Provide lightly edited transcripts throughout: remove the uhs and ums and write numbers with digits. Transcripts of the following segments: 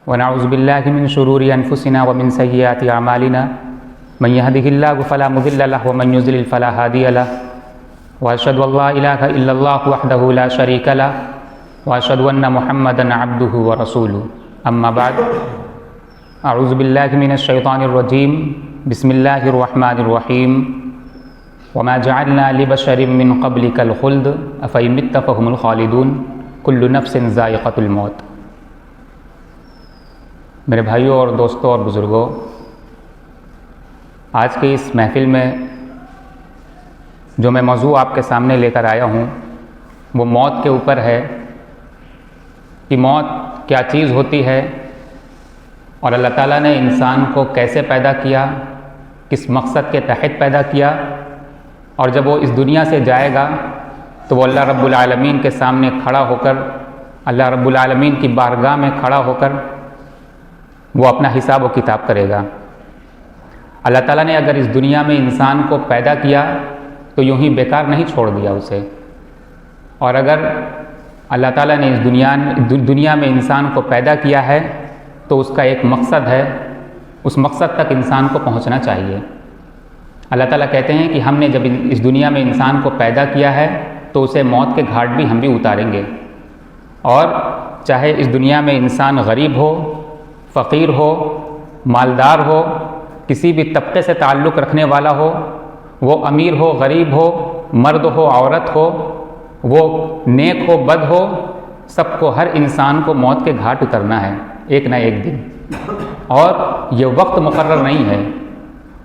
ونعوذ باللہ من شرور انفسنا ومن سیئات اعمالنا من يهده الله فلا مضل له ومن يضلل فلا هادي له واشهد ان لا اله الا الله وحده لا شريك له واشهد ان محمدا عبده ورسوله اما بعد اعوذ باللہ من الشیطان الرجیم بسم اللہ الرحمن الرحیم وما جعلنا لبشر من قبلك الخلد افإن مت فهم الخالدون كل نفس ذائقۃ الموت۔ میرے بھائیوں اور دوستوں اور بزرگوں، آج کی اس محفل میں جو میں موضوع آپ کے سامنے لے کر آیا ہوں وہ موت کے اوپر ہے کہ موت کیا چیز ہوتی ہے اور اللہ تعالیٰ نے انسان کو کیسے پیدا کیا، کس مقصد کے تحت پیدا کیا، اور جب وہ اس دنیا سے جائے گا تو وہ اللہ رب العالمین کے سامنے کھڑا ہو کر، اللہ رب العالمین کی بارگاہ میں کھڑا ہو کر وہ اپنا حساب و کتاب کرے گا۔ اللہ تعالیٰ نے اگر اس دنیا میں انسان کو پیدا کیا تو یوں ہی بیکار نہیں چھوڑ دیا اسے، اور اگر اللہ تعالیٰ نے اس دنیا میں انسان کو پیدا کیا ہے تو اس کا ایک مقصد ہے، اس مقصد تک انسان کو پہنچنا چاہیے۔ اللہ تعالیٰ کہتے ہیں کہ ہم نے جب اس دنیا میں انسان کو پیدا کیا ہے تو اسے موت کے گھاٹ بھی ہم بھی اتاریں گے، اور چاہے اس دنیا میں انسان غریب ہو، فقیر ہو، مالدار ہو، کسی بھی طبقے سے تعلق رکھنے والا ہو، وہ امیر ہو، غریب ہو، مرد ہو، عورت ہو، وہ نیک ہو، بد ہو، سب کو، ہر انسان کو موت کے گھاٹ اترنا ہے ایک نہ ایک دن، اور یہ وقت مقرر نہیں ہے۔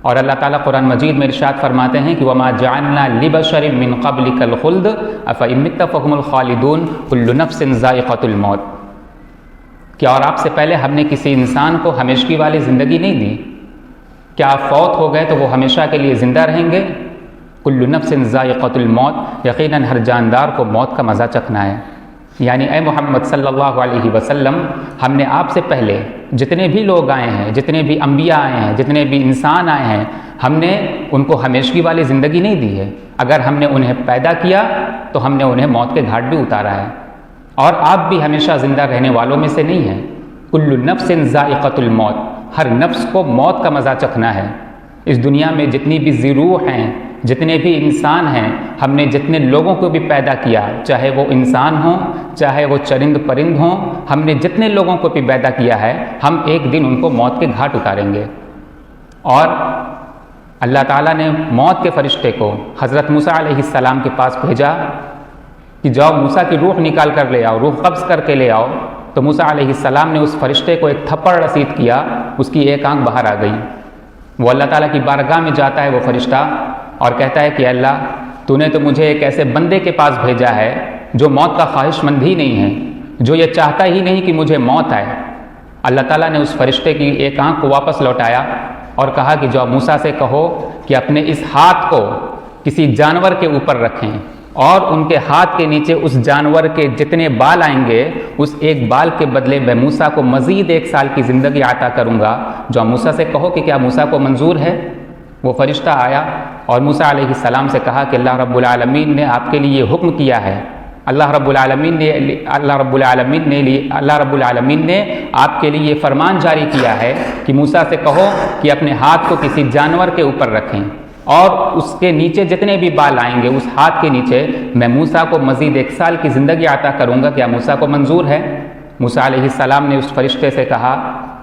اور اللہ تعالیٰ قرآن مجید میں ارشاد فرماتے ہیں کہ وَمَا جَعَلْنَا لِبَشَرٍ مِّن قَبْلِكَ الْخُلْدَ أَفَإِن مِّتَّ فَهُمُ الْخَالِدُونَ كُلُّ نَفْسٍ ذَائِقَةُ الْمَوْتِ۔ کیا اور آپ سے پہلے ہم نے کسی انسان کو ہمیشگی والی زندگی نہیں دی؟ کیا آپ فوت ہو گئے تو وہ ہمیشہ کے لیے زندہ رہیں گے؟ كُلُّ نَفْسٍ ذَائِقَةُ الْمَوْتِ، یقیناً ہر جاندار کو موت کا مزہ چکھنا ہے۔ یعنی اے محمد صلی اللہ علیہ وسلم، ہم نے آپ سے پہلے جتنے بھی لوگ آئے ہیں، جتنے بھی انبیاء آئے ہیں، جتنے بھی انسان آئے ہیں، ہم نے ان کو ہمیشگی والی زندگی نہیں دی ہے۔ اگر ہم نے انہیں پیدا کیا تو ہم نے انہیں موت کے گھاٹ بھی اتارا ہے، اور آپ بھی ہمیشہ زندہ رہنے والوں میں سے نہیں ہیں۔ کل نفس ذائقۃ الموت، ہر نفس کو موت کا مزہ چکھنا ہے۔ اس دنیا میں جتنی بھی ذی روح ہیں، جتنے بھی انسان ہیں، ہم نے جتنے لوگوں کو بھی پیدا کیا، چاہے وہ انسان ہوں، چاہے وہ چرند پرند ہوں، ہم نے جتنے لوگوں کو بھی پیدا کیا ہے، ہم ایک دن ان کو موت کے گھاٹ اتاریں گے۔ اور اللہ تعالیٰ نے موت کے فرشتے کو حضرت موسیٰ علیہ السلام کے پاس بھیجا کہ جاؤ موسیٰ کی روح نکال کر لے آؤ، روح قبض کر کے لے آؤ۔ تو موسیٰ علیہ السلام نے اس فرشتے کو ایک تھپڑ رسید کیا، اس کی ایک آنکھ باہر آ گئی۔ وہ اللہ تعالیٰ کی بارگاہ میں جاتا ہے وہ فرشتہ اور کہتا ہے کہ اللہ، تو نے تو مجھے ایک ایسے بندے کے پاس بھیجا ہے جو موت کا خواہش مند ہی نہیں ہے، جو یہ چاہتا ہی نہیں کہ مجھے موت آئے۔ اللہ تعالیٰ نے اس فرشتے کی ایک آنکھ کو واپس لوٹایا اور کہا کہ جاؤ موسیٰ سے کہو کہ اپنے اس ہاتھ کو کسی جانور کے اوپر رکھیں، اور ان کے ہاتھ کے نیچے اس جانور کے جتنے بال آئیں گے، اس ایک بال کے بدلے میں موسیٰ کو مزید 1 سال کی زندگی عطا کروں گا۔ جو موسیٰ سے کہو کہ کیا موسیٰ کو منظور ہے؟ وہ فرشتہ آیا اور موسیٰ علیہ السلام سے کہا کہ اللہ رب العالمین نے آپ کے لیے یہ حکم کیا ہے، اللہ رب العالمین نے آپ کے لیے یہ فرمان جاری کیا ہے کہ موسیٰ سے کہو کہ اپنے ہاتھ کو کسی جانور کے اوپر رکھیں، اور اس کے نیچے جتنے بھی بال آئیں گے، اس ہاتھ کے نیچے میں موسیٰ کو مزید 1 سال کی زندگی عطا کروں گا۔ کیا موسیٰ کو منظور ہے؟ موسیٰ علیہ السلام نے اس فرشتے سے کہا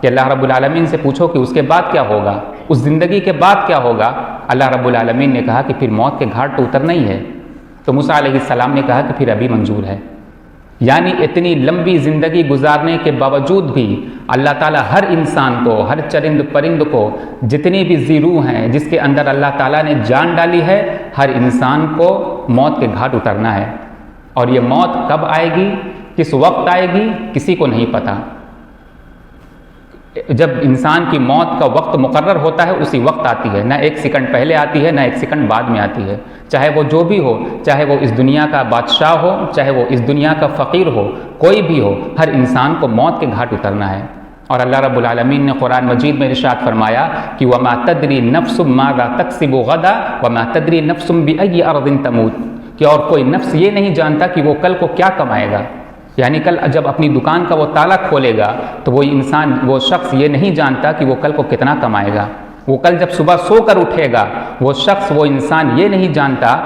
کہ اللہ رب العالمین سے پوچھو کہ اس کے بعد کیا ہوگا، اس زندگی کے بعد کیا ہوگا؟ اللہ رب العالمین نے کہا کہ پھر موت کے گھاٹ تو اترنا ہی ہے۔ تو موسیٰ علیہ السلام نے کہا کہ پھر ابھی منظور ہے۔ یعنی اتنی لمبی زندگی گزارنے کے باوجود بھی اللہ تعالیٰ ہر انسان کو، ہر چرند پرند کو، جتنی بھی ذی روح ہیں جس کے اندر اللہ تعالیٰ نے جان ڈالی ہے، ہر انسان کو موت کے گھاٹ اترنا ہے۔ اور یہ موت کب آئے گی، کس وقت آئے گی، کسی کو نہیں پتہ۔ جب انسان کی موت کا وقت مقرر ہوتا ہے اسی وقت آتی ہے، نہ 1 سیکنڈ پہلے آتی ہے، نہ 1 سیکنڈ بعد میں آتی ہے۔ چاہے وہ جو بھی ہو، چاہے وہ اس دنیا کا بادشاہ ہو، چاہے وہ اس دنیا کا فقیر ہو، کوئی بھی ہو، ہر انسان کو موت کے گھاٹ اترنا ہے۔ اور اللہ رب العالمین نے قرآن مجید میں ارشاد فرمایا کہ وَمَا تَدْرِي نَفْسٌ مَاذَا تَكْسِبُ غَدًا وَمَا تَدْرِي نَفْسٌ بِأَيِّ أَرْضٍ تَمُوتُ، کہ اور کوئی نفس یہ نہیں جانتا کہ وہ کل کو کیا کمائے گا، یعنی کل جب اپنی دکان کا وہ تالا کھولے گا تو وہ انسان، وہ شخص یہ نہیں جانتا کہ وہ کل کو کتنا کمائے گا. وہ کل جب صبح سو کر اٹھے گا، وہ شخص، وہ انسان یہ نہیں جانتا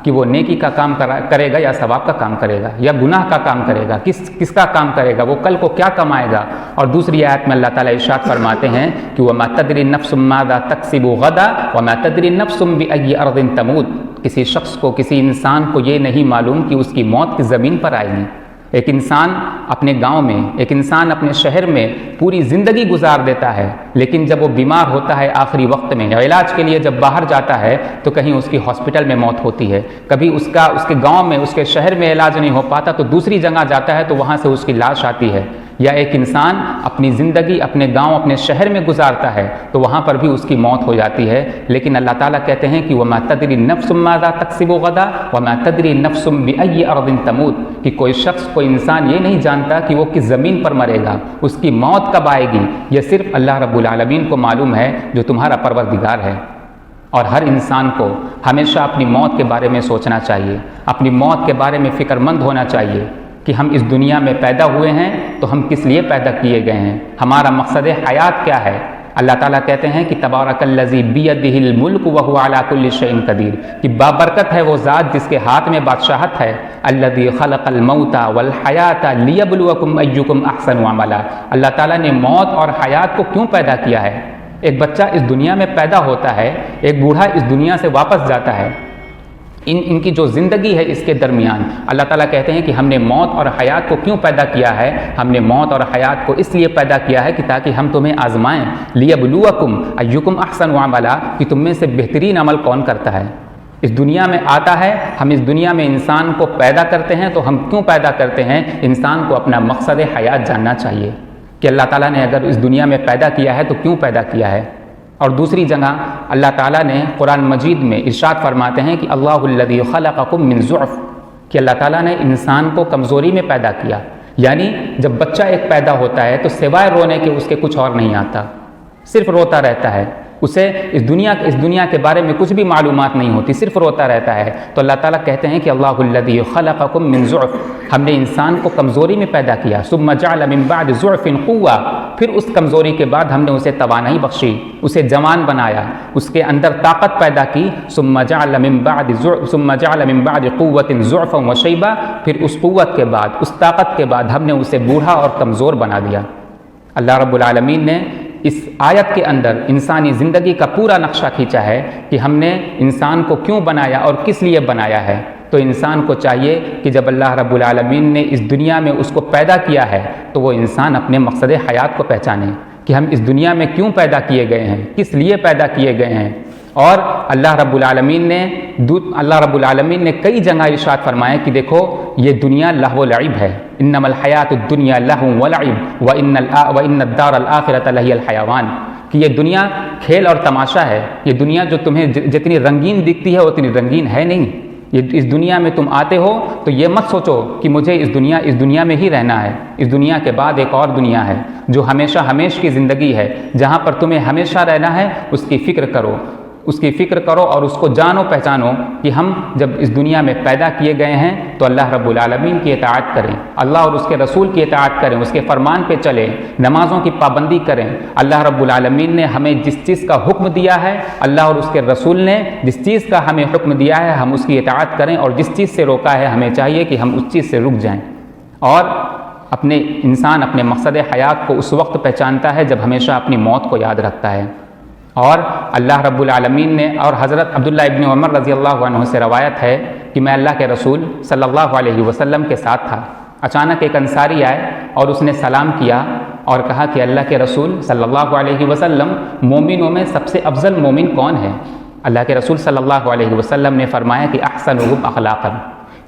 کہ وہ نیکی کا کام کرے گا یا ثواب کا کام کرے گا یا گناہ کا کام کرے گا، کس کا کام کرے گا، وہ کل کو کیا کمائے گا. اور دوسری آیت میں اللہ تعالیٰ ارشاد فرماتے ہیں کہ وَمَا تَدْرِي نَفْسٌ مَاذَا تَكْسِبُ غَدًا وَمَا تَدْرِي نَفْسٌ بِأَيِّ أَرْضٍ تَمُوتُ. کسی شخص کو، کسی انسان کو یہ نہیں معلوم کہ اس کی موت کس زمین پر آئے گی. ایک انسان اپنے گاؤں میں، ایک انسان اپنے شہر میں پوری زندگی گزار دیتا ہے، لیکن جب وہ بیمار ہوتا ہے آخری وقت میں یا علاج کے لیے جب باہر جاتا ہے تو کہیں اس کی ہاسپٹل میں موت ہوتی ہے، کبھی اس کے گاؤں میں، اس کے شہر میں علاج نہیں ہو پاتا تو دوسری جگہ جاتا ہے تو وہاں سے اس کی لاش آتی ہے. یا ایک انسان اپنی زندگی اپنے گاؤں، اپنے شہر میں گزارتا ہے تو وہاں پر بھی اس کی موت ہو جاتی ہے. لیکن اللہ تعالیٰ کہتے ہیں کہ وَمَا تَدْرِي نَفْسٌ مَاذَا تَكْسِبُ غَدًا وَمَا تَدْرِي نَفْسٌ بِأَيِّ أَرْضٍ تَمُوتُ. کہ کوئی شخص، کوئی انسان یہ نہیں جانتا کہ وہ کس زمین پر مرے گا، اس کی موت کب آئے گی. یہ صرف اللہ رب العالمین کو معلوم ہے جو تمہارا پروردگار ہے. اور ہر انسان کو ہمیشہ اپنی موت کے بارے میں سوچنا چاہیے، اپنی موت کے بارے میں فکر مند ہونا چاہیے کہ ہم اس دنیا میں پیدا ہوئے ہیں تو ہم کس لیے پیدا کیے گئے ہیں، ہمارا مقصد حیات کیا ہے. اللہ تعالیٰ کہتے ہیں کہ تبارک الذی بیدہ الملک وہو علی کل شیء قدیر، کہ بابرکت ہے وہ ذات جس کے ہاتھ میں بادشاہت ہے. الذی خلق الموت والحیات لیبلوکم ایکم احسن عملا. اللہ تعالیٰ نے موت اور حیات کو کیوں پیدا کیا ہے؟ ایک بچہ اس دنیا میں پیدا ہوتا ہے، ایک بوڑھا اس دنیا سے واپس جاتا ہے. ان کی جو زندگی ہے اس کے درمیان اللہ تعالیٰ کہتے ہیں کہ ہم نے موت اور حیات کو کیوں پیدا کیا ہے. ہم نے موت اور حیات کو اس لیے پیدا کیا ہے کہ تاکہ ہم تمہیں آزمائیں. لیبلوکم ایکم احسن عملا، کہ تم میں سے بہترین عمل کون کرتا ہے. اس دنیا میں آتا ہے، ہم اس دنیا میں انسان کو پیدا کرتے ہیں تو ہم کیوں پیدا کرتے ہیں؟ انسان کو اپنا مقصد حیات جاننا چاہیے کہ اللہ تعالیٰ نے اگر اس دنیا میں پیدا کیا ہے تو کیوں پیدا کیا ہے. اور دوسری جگہ اللہ تعالیٰ نے قرآن مجید میں ارشاد فرماتے ہیں کہ اللہ الذی خلقکم من ضعف، کہ اللہ تعالیٰ نے انسان کو کمزوری میں پیدا کیا. یعنی جب بچہ ایک پیدا ہوتا ہے تو سوائے رونے کے اس کے کچھ اور نہیں آتا، صرف روتا رہتا ہے. اسے اس دنیا کے بارے میں کچھ بھی معلومات نہیں ہوتی، صرف روتا رہتا ہے. تو اللہ تعالیٰ کہتے ہیں کہ اللہ الذی خلقکم من ضعف، ہم نے انسان کو کمزوری میں پیدا کیا. ثم جعل من بعد ضعف قوة، پھر اس کمزوری کے بعد ہم نے اسے توانائی بخشی، اسے جوان بنایا، اس کے اندر طاقت پیدا کی. ثم جعل من بعد قوة ضعفا وشیبا، پھر اس قوت کے بعد، اس طاقت کے بعد ہم نے اسے بوڑھا اور کمزور بنا دیا. اللہ رب العالمین نے اس آیت کے اندر انسانی زندگی کا پورا نقشہ کھینچا ہے کہ ہم نے انسان کو کیوں بنایا اور کس لیے بنایا ہے. تو انسان کو چاہیے کہ جب اللہ رب العالمین نے اس دنیا میں اس کو پیدا کیا ہے تو وہ انسان اپنے مقصد حیات کو پہچانے کہ ہم اس دنیا میں کیوں پیدا کیے گئے ہیں، کس لیے پیدا کیے گئے ہیں. اور اللہ رب العالمین نے کئی جگہ ارشاد فرمایا کہ دیکھو یہ دنیا لہو و لعب ہے. انما الحیات الدنیا لہو و لعب وان الدار الاخرۃ لہی الحیوان، کہ یہ دنیا کھیل اور تماشا ہے. یہ دنیا جو تمہیں جتنی رنگین دکھتی ہے اتنی رنگین ہے نہیں. اس دنیا میں تم آتے ہو تو یہ مت سوچو کہ مجھے اس دنیا میں ہی رہنا ہے. اس دنیا کے بعد ایک اور دنیا ہے جو ہمیشہ کی زندگی ہے، جہاں پر تمہیں ہمیشہ رہنا ہے. اس کی فکر کرو اور اس کو جانو پہچانو کہ ہم جب اس دنیا میں پیدا کیے گئے ہیں تو اللہ رب العالمین کی اطاعت کریں، اللہ اور اس کے رسول کی اطاعت کریں، اس کے فرمان پہ چلیں، نمازوں کی پابندی کریں. اللہ رب العالمین نے ہمیں جس چیز کا حکم دیا ہے، اللہ اور اس کے رسول نے جس چیز کا ہمیں حکم دیا ہے ہم اس کی اطاعت کریں، اور جس چیز سے روکا ہے ہمیں چاہیے کہ ہم اس چیز سے رک جائیں. اور انسان اپنے مقصد حیات کو اس وقت پہچانتا ہے جب ہمیشہ اپنی موت کو یاد رکھتا ہے. اور اللہ رب العالمین نے، اور حضرت عبداللہ ابن عمر رضی اللہ عنہ سے روایت ہے کہ میں اللہ کے رسول صلی اللہ علیہ وسلم کے ساتھ تھا. اچانک ایک انصاری آئے اور اس نے سلام کیا اور کہا کہ اللہ کے رسول صلی اللہ علیہ وسلم، مومنوں میں سب سے افضل مومن کون ہے؟ اللہ کے رسول صلی اللہ علیہ وسلم نے فرمایا کہ احسنہم اخلاقا،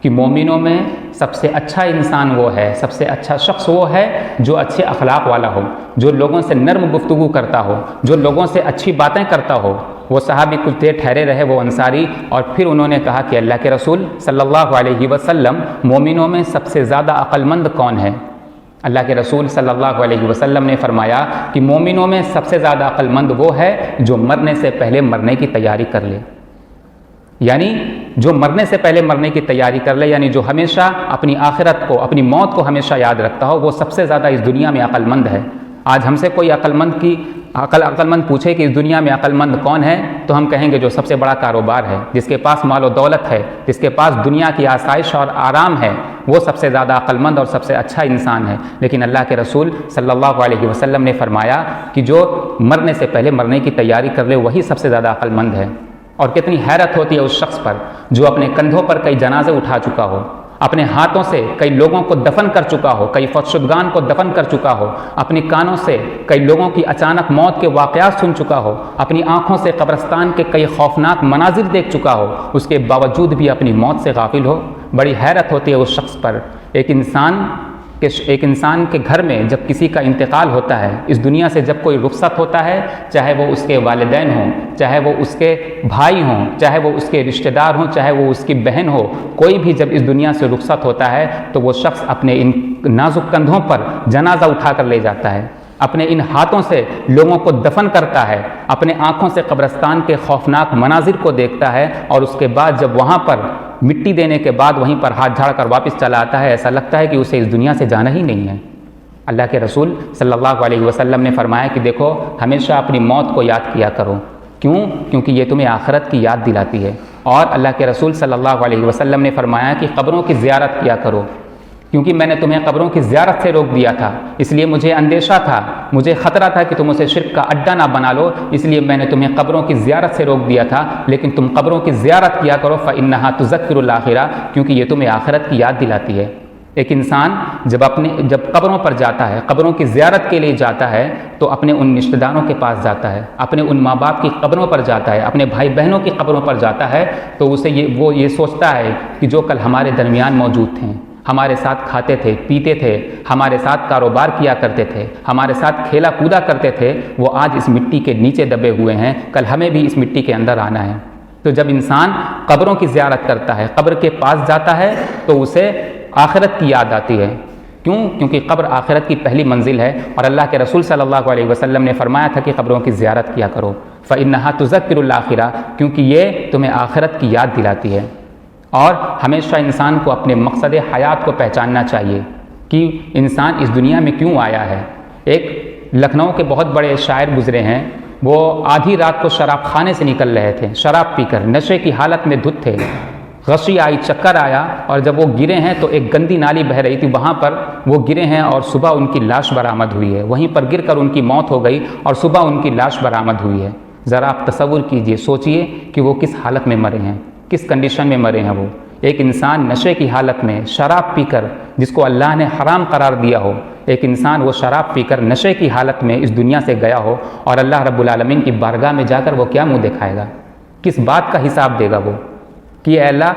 کہ مومنوں میں سب سے اچھا انسان وہ ہے، سب سے اچھا شخص وہ ہے جو اچھے اخلاق والا ہو، جو لوگوں سے نرم گفتگو کرتا ہو، جو لوگوں سے اچھی باتیں کرتا ہو. وہ صحابی کچھ دیر ٹھہرے رہے، وہ انصاری، اور پھر انہوں نے کہا کہ اللہ کے رسول صلی اللہ علیہ وسلم، مومنوں میں سب سے زیادہ عقل مند کون ہے؟ اللہ کے رسول صلی اللہ علیہ وسلم نے فرمایا کہ مومنوں میں سب سے زیادہ عقل مند وہ ہے جو مرنے سے پہلے مرنے کی تیاری کر لے. یعنی جو مرنے سے پہلے مرنے کی تیاری کر لے، یعنی جو ہمیشہ اپنی آخرت کو، اپنی موت کو ہمیشہ یاد رکھتا ہو، وہ سب سے زیادہ اس دنیا میں عقل مند ہے۔ آج ہم سے کوئی عقل مند پوچھے کہ اس دنیا میں عقل مند کون ہے، تو ہم کہیں گے جو سب سے بڑا کاروبار ہے، جس کے پاس مال و دولت ہے، جس کے پاس دنیا کی آسائش اور آرام ہے، وہ سب سے زیادہ عقل مند اور سب سے اچھا انسان ہے۔ لیکن اللہ کے رسول صلی اللہ علیہ وسلم نے فرمایا کہ جو مرنے سے پہلے مرنے کی تیاری کر لے وہی سب سے زیادہ عقل مند ہے۔ اور کتنی حیرت ہوتی ہے اس شخص پر جو اپنے کندھوں پر کئی جنازے اٹھا چکا ہو، اپنے ہاتھوں سے کئی لوگوں کو دفن کر چکا ہو، کئی فوتشدگان کو دفن کر چکا ہو، اپنی کانوں سے کئی لوگوں کی اچانک موت کے واقعات سن چکا ہو، اپنی آنکھوں سے قبرستان کے کئی خوفناک مناظر دیکھ چکا ہو، اس کے باوجود بھی اپنی موت سے غافل ہو۔ بڑی حیرت ہوتی ہے اس شخص پر۔ ایک انسان کے گھر میں جب کسی کا انتقال ہوتا ہے، اس دنیا سے جب کوئی رخصت ہوتا ہے، چاہے وہ اس کے والدین ہوں، چاہے وہ اس کے بھائی ہوں، چاہے وہ اس کے رشتہ دار ہوں، چاہے وہ اس کی بہن ہو، کوئی بھی جب اس دنیا سے رخصت ہوتا ہے تو وہ شخص اپنے ان نازک کندھوں پر جنازہ اٹھا کر لے جاتا ہے، اپنے ان ہاتھوں سے لوگوں کو دفن کرتا ہے، اپنے آنکھوں سے قبرستان کے خوفناک مناظر کو دیکھتا ہے، اور اس کے بعد جب وہاں پر مٹی دینے کے بعد وہیں پر ہاتھ جھاڑ کر واپس چلا آتا ہے، ایسا لگتا ہے کہ اسے اس دنیا سے جانا ہی نہیں ہے۔ اللہ کے رسول صلی اللہ علیہ وسلم نے فرمایا کہ دیکھو ہمیشہ اپنی موت کو یاد کیا کرو۔ کیوں؟ کیونکہ یہ تمہیں آخرت کی یاد دلاتی ہے۔ اور اللہ کے رسول صلی اللہ علیہ وسلم نے فرمایا کہ قبروں کی زیارت کیا کرو، کیونکہ میں نے تمہیں قبروں کی زیارت سے روک دیا تھا، اس لیے مجھے اندیشہ تھا، مجھے خطرہ تھا کہ تم اسے شرک کا اڈا نہ بنا لو، اس لیے میں نے تمہیں قبروں کی زیارت سے روک دیا تھا، لیکن تم قبروں کی زیارت کیا کرو فإنہا تذکر الآخرہ، کیونکہ یہ تمہیں آخرت کی یاد دلاتی ہے۔ ایک انسان جب قبروں پر جاتا ہے، قبروں کی زیارت کے لیے جاتا ہے، تو اپنے ان رشتہ داروں کے پاس جاتا ہے، اپنے ان ماں باپ کی قبروں پر جاتا ہے، اپنے بھائی بہنوں کی قبروں پر جاتا ہے، تو وہ یہ سوچتا ہے کہ جو کل ہمارے درمیان موجود تھے، ہمارے ساتھ کھاتے تھے، پیتے تھے، ہمارے ساتھ کاروبار کیا کرتے تھے، ہمارے ساتھ کھیلا کودا کرتے تھے، وہ آج اس مٹی کے نیچے دبے ہوئے ہیں، کل ہمیں بھی اس مٹی کے اندر آنا ہے۔ تو جب انسان قبروں کی زیارت کرتا ہے، قبر کے پاس جاتا ہے، تو اسے آخرت کی یاد آتی ہے۔ کیوں؟ کیونکہ قبر آخرت کی پہلی منزل ہے، اور اللہ کے رسول صلی اللہ علیہ وسلم نے فرمایا تھا کہ قبروں کی زیارت کیا کرو فإنہا تذکر الآخرہ، کیونکہ یہ تمہیں آخرت کی یاد دلاتی ہے۔ اور ہمیشہ انسان کو اپنے مقصد حیات کو پہچاننا چاہیے کہ انسان اس دنیا میں کیوں آیا ہے۔ ایک لکھنؤ کے بہت بڑے شاعر گزرے ہیں، وہ آدھی رات کو شراب خانے سے نکل رہے تھے، شراب پی کر نشے کی حالت میں دھت تھے، غشی آئی، چکر آیا، اور جب وہ گرے ہیں تو ایک گندی نالی بہہ رہی تھی، وہاں پر وہ گرے ہیں، اور صبح ان کی لاش برآمد ہوئی ہے، وہیں پر گر کر ان کی موت ہو گئی، اور صبح ان کی لاش برآمد ہوئی ہے۔ ذرا آپ تصور کیجئے، سوچئے کہ وہ کس حالت میں مرے ہیں، کس کنڈیشن میں مرے ہیں وہ۔ ایک انسان نشے کی حالت میں شراب پی کر، جس کو اللہ نے حرام قرار دیا ہو، ایک انسان وہ شراب پی کر نشے کی حالت میں اس دنیا سے گیا ہو، اور اللہ رب العالمین کی بارگاہ میں جا کر وہ کیا منہ دکھائے گا، کس بات کا حساب دے گا وہ، کہ اے اللہ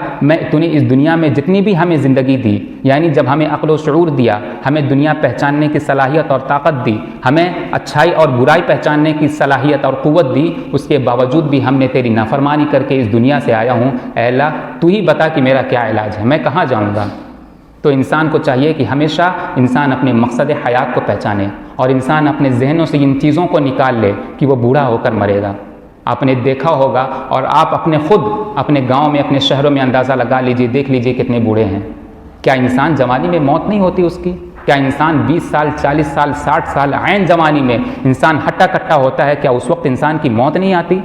تو نے اس دنیا میں جتنی بھی ہمیں زندگی دی، یعنی جب ہمیں عقل و شعور دیا، ہمیں دنیا پہچاننے کی صلاحیت اور طاقت دی، ہمیں اچھائی اور برائی پہچاننے کی صلاحیت اور قوت دی، اس کے باوجود بھی ہم نے تیری نافرمانی کر کے اس دنیا سے آیا ہوں، اے اللہ تو ہی بتا کہ میرا کیا علاج ہے، میں کہاں جاؤں گا۔ تو انسان کو چاہیے کہ ہمیشہ انسان اپنے مقصد حیات کو پہچانے، اور انسان اپنے ذہنوں سے ان چیزوں کو نکال لے کہ وہ بوڑھا ہو کر مرے گا۔ آپ نے دیکھا ہوگا، اور آپ اپنے گاؤں میں، اپنے شہروں میں اندازہ لگا لیجئے، دیکھ لیجئے کتنے بوڑھے ہیں۔ کیا انسان جوانی میں موت نہیں ہوتی اس کی؟ کیا انسان 20 سال، 40 سال، 60 سال عین جوانی میں انسان ہٹا کٹا ہوتا ہے، کیا اس وقت انسان کی موت نہیں آتی؟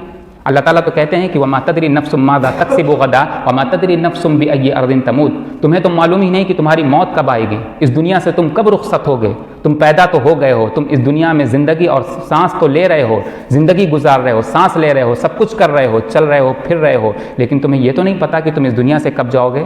اللہ تعالیٰ تو کہتے ہیں کہ وَمَا تَدْرِي نَفْسٌ مَاذَا تَكْسِبُ غَدًا وَمَا تَدْرِي نَفْسٌ بِأَيِّ أَرْضٍ تَمُوتُ، تمہیں تو معلوم ہی نہیں کہ تمہاری موت کب آئے گی، اس دنیا سے تم کب رخصت ہوگے، تم پیدا تو ہو گئے ہو، تم اس دنیا میں زندگی اور سانس تو لے رہے ہو، زندگی گزار رہے ہو، سانس لے رہے ہو، سب کچھ کر رہے ہو، چل رہے ہو، پھر رہے ہو، لیکن تمہیں یہ تو نہیں پتا کہ تم اس دنیا سے کب جاؤ گے۔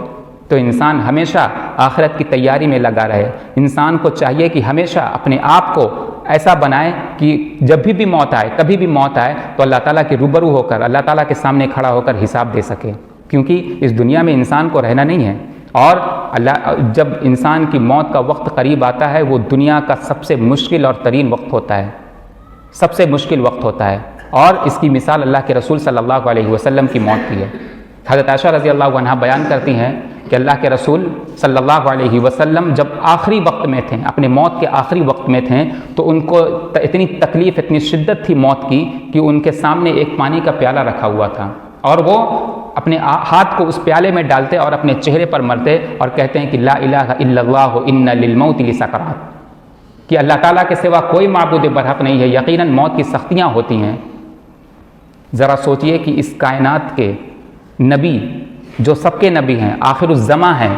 تو انسان ہمیشہ آخرت کی تیاری میں لگا رہے۔ انسان کو چاہیے کہ ہمیشہ اپنے آپ کو ایسا بنائے کہ جب بھی موت آئے، کبھی بھی موت آئے، تو اللہ تعالیٰ کے روبرو ہو کر، اللہ تعالیٰ کے سامنے کھڑا ہو کر حساب دے سکے، کیونکہ اس دنیا میں انسان کو رہنا نہیں ہے۔ اور جب انسان کی موت کا وقت قریب آتا ہے، وہ دنیا کا سب سے مشکل اور ترین وقت ہوتا ہے، سب سے مشکل وقت ہوتا ہے، اور اس کی مثال اللہ کے رسول صلی اللہ علیہ وسلم کی موت کی ہے۔ حضرت عائشہ رضی اللہ عنہا بیان کرتی ہیں کہ اللہ کے رسول صلی اللہ علیہ وسلم جب آخری وقت میں تھے، اپنے موت کے آخری وقت میں تھے، تو ان کو اتنی تکلیف، اتنی شدت تھی موت کی کہ ان کے سامنے ایک پانی کا پیالہ رکھا ہوا تھا، اور وہ اپنے ہاتھ کو اس پیالے میں ڈالتے اور اپنے چہرے پر مرتے اور کہتے ہیں کہ لا الہ الا اللہ ان للموت لسکرات، کہ اللہ تعالیٰ کے سوا کوئی معبود برحق نہیں ہے، یقیناً موت کی سختیاں ہوتی ہیں۔ ذرا سوچئے کہ اس کائنات کے نبی جو سب کے نبی ہیں، آخر الزماں ہیں،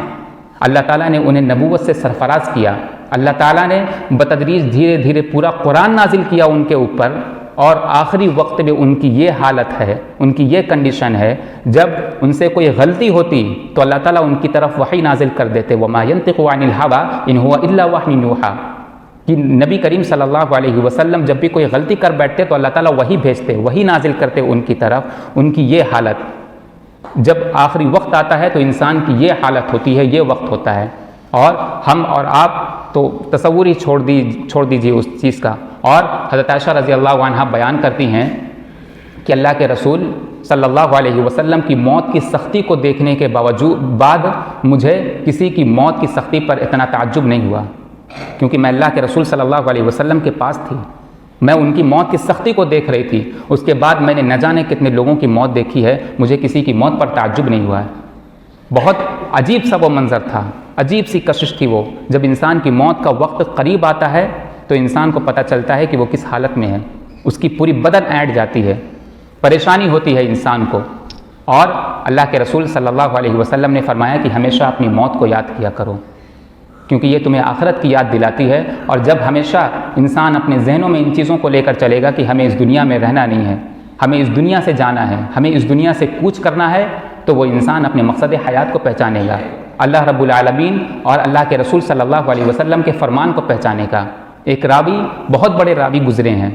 اللہ تعالیٰ نے انہیں نبوت سے سرفراز کیا، اللہ تعالیٰ نے بتدریج دھیرے دھیرے پورا قرآن نازل کیا ان کے اوپر، اور آخری وقت میں ان کی یہ حالت ہے، ان کی یہ کنڈیشن ہے، جب ان سے کوئی غلطی ہوتی تو اللہ تعالیٰ ان کی طرف وحی نازل کر دیتے، وَمَا يَنطِقُ عَنِ الْهَوَىٰ إِنْ هُوَ إِلَّا وَحْيٌ يُوحَىٰ، کہ نبی کریم صلی اللہ علیہ وسلم جب بھی کوئی غلطی کر بیٹھتے تو اللہ تعالیٰ وحی بھیجتے، وحی نازل کرتے ان کی طرف۔ ان کی یہ حالت، جب آخری وقت آتا ہے تو انسان کی یہ حالت ہوتی ہے، یہ وقت ہوتا ہے، اور ہم اور آپ تو تصور ہی چھوڑ دیجیے اس چیز کا۔ اور حضرت عائشہ رضی اللہ عنہا بیان کرتی ہیں کہ اللہ کے رسول صلی اللہ علیہ وسلم کی موت کی سختی کو دیکھنے کے بعد مجھے کسی کی موت کی سختی پر اتنا تعجب نہیں ہوا، کیونکہ میں اللہ کے رسول صلی اللہ علیہ وسلم کے پاس تھی، میں ان کی موت کی سختی کو دیکھ رہی تھی، اس کے بعد میں نے نہ جانے کتنے لوگوں کی موت دیکھی ہے، مجھے کسی کی موت پر تعجب نہیں ہوا ہے۔ بہت عجیب سا وہ منظر تھا، عجیب سی کشش تھی وہ، جب انسان کی موت کا وقت قریب آتا ہے تو انسان کو پتہ چلتا ہے کہ وہ کس حالت میں ہے، اس کی پوری بدن اینٹ جاتی ہے، پریشانی ہوتی ہے انسان کو۔ اور اللہ کے رسول صلی اللہ علیہ وسلم نے فرمایا کہ ہمیشہ اپنی موت کو یاد کیا کرو، کیونکہ یہ تمہیں آخرت کی یاد دلاتی ہے، اور جب ہمیشہ انسان اپنے ذہنوں میں ان چیزوں کو لے کر چلے گا کہ ہمیں اس دنیا میں رہنا نہیں ہے، ہمیں اس دنیا سے جانا ہے، ہمیں اس دنیا سے کوچ کرنا ہے، تو وہ انسان اپنے مقصد حیات کو پہچانے گا، اللہ رب العالمین اور اللہ کے رسول صلی اللہ علیہ وسلم کے فرمان کو پہچانے کا۔ ایک راوی، بہت بڑے راوی گزرے ہیں،